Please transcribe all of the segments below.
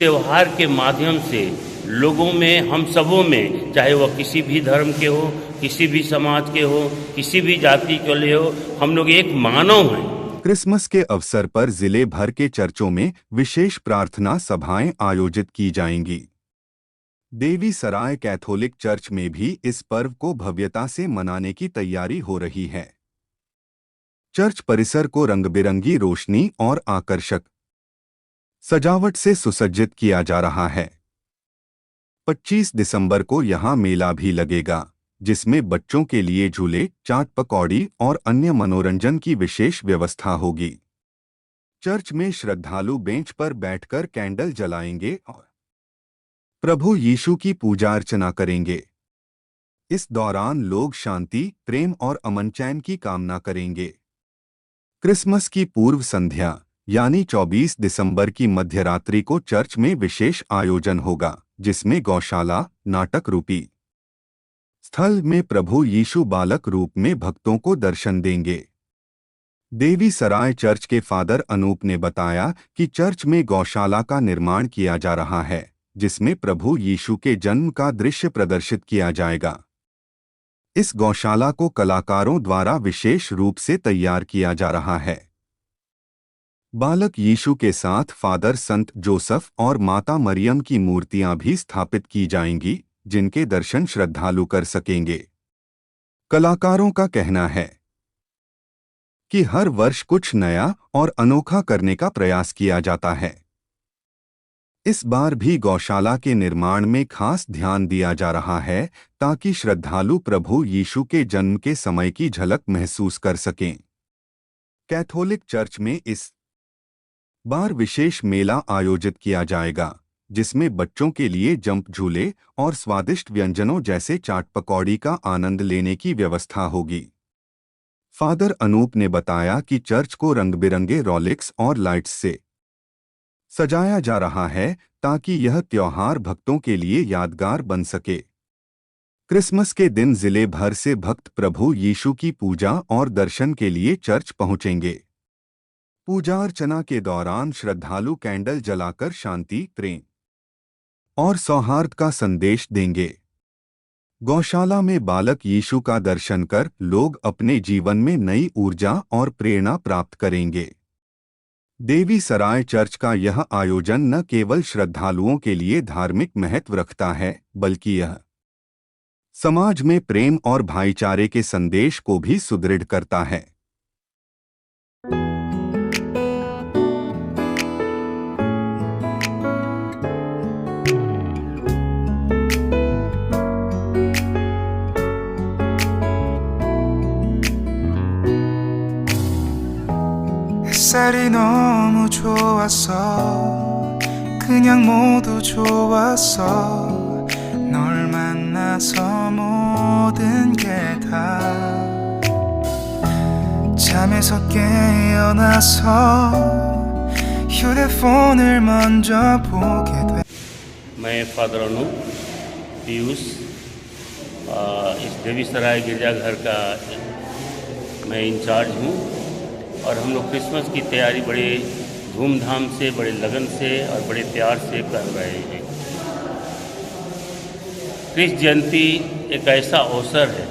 त्योहार के माध्यम से लोगों में, हम सबों में, चाहे वह किसी भी धर्म के हो, किसी भी समाज के हो, किसी भी जाति के लिए हो, हम लोग एक मानव हैं। क्रिसमस के अवसर पर जिले भर के चर्चों में विशेष प्रार्थना सभाएं आयोजित की जाएंगी। देवी सराय कैथोलिक चर्च में भी इस पर्व को भव्यता से मनाने की तैयारी हो रही है। चर्च परिसर को रंग-बिरंगी रोशनी और आकर्षक सजावट से सुसज्जित किया जा रहा है। 25 दिसंबर को यहां मेला भी लगेगा, जिसमें बच्चों के लिए झूले, चाट पकौड़ी और अन्य मनोरंजन की विशेष व्यवस्था होगी। चर्च में श्रद्धालु बेंच पर बैठकर कैंडल जलाएंगे और प्रभु यीशु की पूजा अर्चना करेंगे। इस दौरान लोग शांति, प्रेम और अमन चैन की कामना करेंगे। क्रिसमस की पूर्व संध्या यानी 24 दिसंबर की मध्यरात्रि को चर्च में विशेष आयोजन होगा, जिसमें गौशाला, नाटक रूपी स्थल में प्रभु यीशु बालक रूप में भक्तों को दर्शन देंगे। देवी सराय चर्च के फादर अनूप ने बताया कि चर्च में गौशाला का निर्माण किया जा रहा है, जिसमें प्रभु यीशु के जन्म का दृश्य प्रदर्शित किया जाएगा। इस गौशाला को कलाकारों द्वारा विशेष रूप से तैयार किया जा रहा है। बालक यीशु के साथ फादर संत जोसेफ और माता मरियम की मूर्तियां भी स्थापित की जाएंगी, जिनके दर्शन श्रद्धालु कर सकेंगे। कलाकारों का कहना है कि हर वर्ष कुछ नया और अनोखा करने का प्रयास किया जाता है। इस बार भी गौशाला के निर्माण में खास ध्यान दिया जा रहा है, ताकि श्रद्धालु प्रभु यीशु के जन्म के समय की झलक महसूस कर सकें। कैथोलिक चर्च में इस बार विशेष मेला आयोजित किया जाएगा, जिसमें बच्चों के लिए जंप झूले और स्वादिष्ट व्यंजनों जैसे चाट पकौड़ी का आनंद लेने की व्यवस्था होगी। फादर अनूप ने बताया कि चर्च को रंग-बिरंगे रोलेक्स और लाइट्स से सजाया जा रहा है, ताकि यह त्योहार भक्तों के लिए यादगार बन सके। क्रिसमस के दिन जिले भर से भक्त प्रभु यीशु की पूजा और दर्शन के लिए चर्च पहुंचेंगे। पूजा अर्चना के दौरान श्रद्धालु कैंडल जलाकर शांति, प्रेम और सौहार्द का संदेश देंगे। गौशाला में बालक यीशु का दर्शन कर लोग अपने जीवन में नई ऊर्जा और प्रेरणा प्राप्त करेंगे। देवी सराय चर्च का यह आयोजन न केवल श्रद्धालुओं के लिए धार्मिक महत्व रखता है, बल्कि यह समाज में प्रेम और भाईचारे के संदेश को भी सुदृढ़ करता है। 햇살이 너무 좋았어. 그냥 모두 좋았어. 널 만나서 모든 게 다 잠에서 깨어나서 휴대폰을 먼저 보게 돼. मैं फादर अनूप पीयूष इस देवी सराय गिरजाघर का मैं इंचार्ज हूँ, और हम लोग क्रिसमस की तैयारी बड़े धूमधाम से, बड़े लगन से और बड़े प्यार से कर रहे हैं। कृष्ण जयंती एक ऐसा अवसर है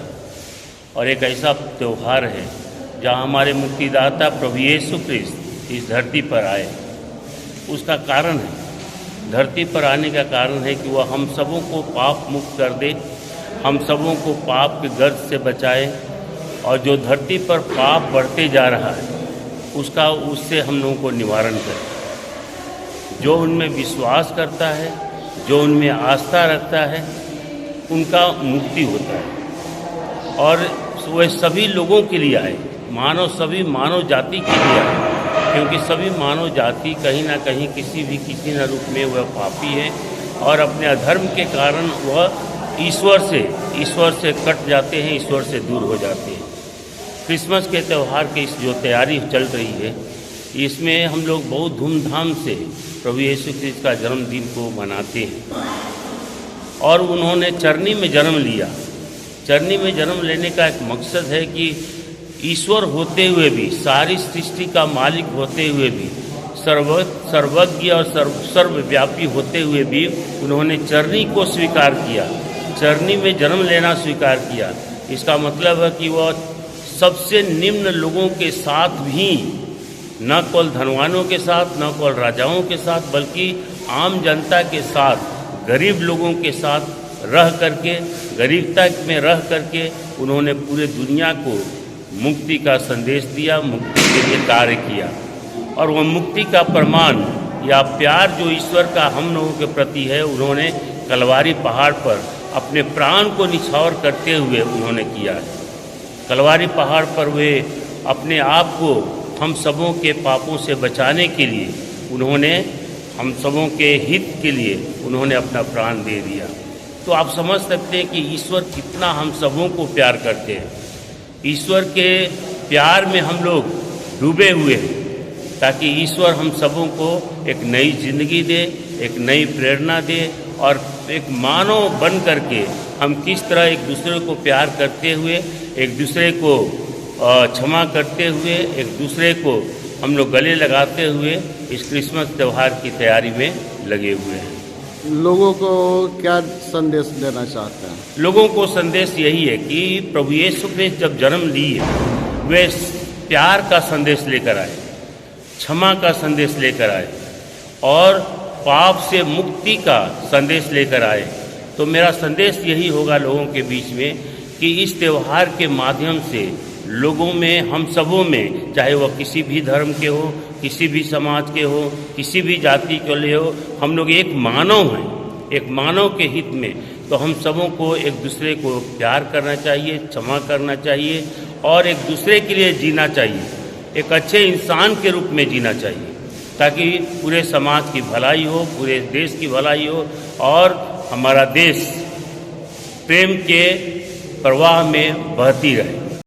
और एक ऐसा त्यौहार है जहाँ हमारे मुक्तिदाता प्रभु यीशु क्रिस्त इस धरती पर आए। उसका कारण है, धरती पर आने का कारण है कि वह हम सबों को पाप मुक्त कर दे, हम सबों को पाप के गर्द से बचाए, और जो धरती पर पाप बढ़ते जा रहा है उससे हम लोगों को निवारण करें। जो उनमें विश्वास करता है, जो उनमें आस्था रखता है, उनका मुक्ति होता है। और वह सभी लोगों के लिए आए, सभी मानव जाति के लिए आए, क्योंकि सभी मानव जाति कहीं ना कहीं किसी न रूप में वह पापी है, और अपने अधर्म के कारण वह ईश्वर से कट जाते हैं, ईश्वर से दूर हो जाते हैं। क्रिसमस के त्यौहार की इस जो तैयारी चल रही है, इसमें हम लोग बहुत धूमधाम से प्रभु यीशु क्रिस्त का जन्मदिन को मनाते हैं। और उन्होंने चरनी में जन्म लिया। चरनी में जन्म लेने का एक मकसद है कि ईश्वर होते हुए भी, सारी सृष्टि का मालिक होते हुए भी, सर्वज्ञ और सर्वव्यापी होते हुए भी उन्होंने चरनी को स्वीकार किया, चरनी में जन्म लेना स्वीकार किया। इसका मतलब है कि वह सबसे निम्न लोगों के साथ भी, न केवल धनवानों के साथ, न केवल राजाओं के साथ, बल्कि आम जनता के साथ, गरीब लोगों के साथ रह करके, गरीबता में रह करके उन्होंने पूरे दुनिया को मुक्ति का संदेश दिया, मुक्ति के लिए कार्य किया। और वह मुक्ति का प्रमाण या प्यार जो ईश्वर का हम लोगों के प्रति है, उन्होंने कलवारी पहाड़ पर अपने प्राण को निछावर करते हुए उन्होंने किया है। कलवारी पहाड़ पर वे अपने आप को हम सबों के पापों से बचाने के लिए उन्होंने, हम सबों के हित के लिए उन्होंने अपना प्राण दे दिया। तो आप समझ सकते हैं कि ईश्वर कितना हम सबों को प्यार करते हैं। ईश्वर के प्यार में हम लोग डूबे हुए हैं, ताकि ईश्वर हम सबों को एक नई जिंदगी दे, एक नई प्रेरणा दे, और एक मानव बन करके हम किस तरह एक दूसरे को प्यार करते हुए, एक दूसरे को क्षमा करते हुए, एक दूसरे को हम लोग गले लगाते हुए इस क्रिसमस त्यौहार की तैयारी में लगे हुए हैं। लोगों को क्या संदेश देना चाहते हैं? लोगों को संदेश यही है कि प्रभु यीशु क्रिस्ट जब जन्म लिए, वे प्यार का संदेश लेकर आए, क्षमा का संदेश लेकर आए और पाप से मुक्ति का संदेश लेकर आए। तो मेरा संदेश यही होगा लोगों के बीच में कि इस त्यौहार के माध्यम से लोगों में, हम सबों में, चाहे वह किसी भी धर्म के हो, किसी भी समाज के हो, किसी भी जाति के लिए हो, हम लोग एक मानव हैं। एक मानव के हित में तो हम सबों को एक दूसरे को प्यार करना चाहिए, क्षमा करना चाहिए और एक दूसरे के लिए जीना चाहिए, एक अच्छे इंसान के रूप में जीना चाहिए, ताकि पूरे समाज की भलाई हो, पूरे देश की भलाई हो और हमारा देश प्रेम के प्रवाह में बहती रहे।